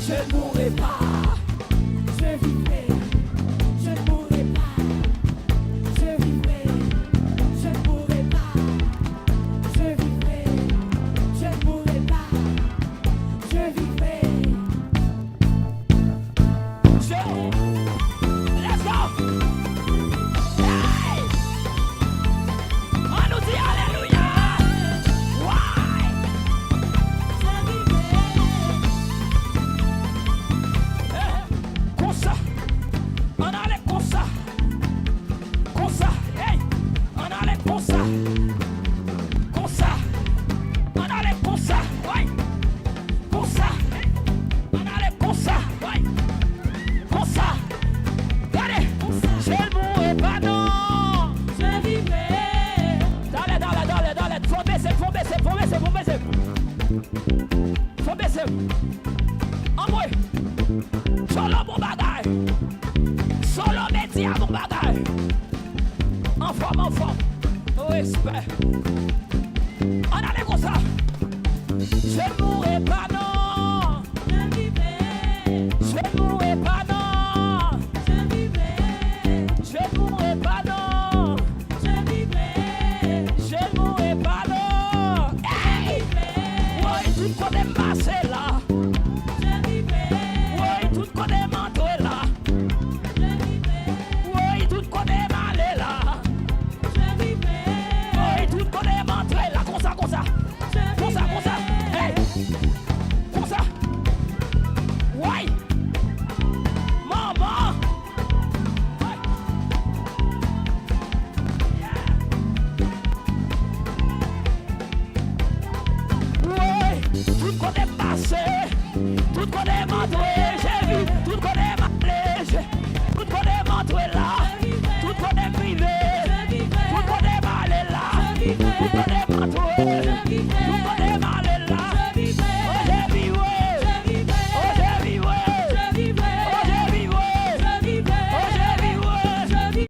Je ne mourrai pas, je vivrai. Je ne mourrai pas, je vivrai. Je ne mourrai pas, je vivrai. Je ne mourrai pas, je vivrai. Let's go! Hey! On nous dit alléluia! Why? Comme ça, on allait comme ça, hey, on allait comme ça, on allait comme ça, ouais, comme ça, on allait comme ça, ouais, comme ça, regardez, je ne mourrai pas non, je vivrai. Dale, faut baisser, en moi, solo mon bagage, solo métier mon bagage, en forme, au respect, on allait comme ça, je ne mourrai pas non, je vivrai, je ne mourrai pas non, je vivrai, je ne mourrai pas non, je vivrai, je ne mourrai pas non, hey, ouais, tout côté passé là, je vivrai, ouais, tout côté manteau là, je vivrai, ouais, tout côté malé là, je vivrai, ouais, tout côté manteau là, comme ça, hey, comme ça, ouais, maman, ouais, tout côté passé, tout côté manteau, j'ai vu, tout côté malé, tout côté manteau là, tout côté privé, tout côté malé là, tout côté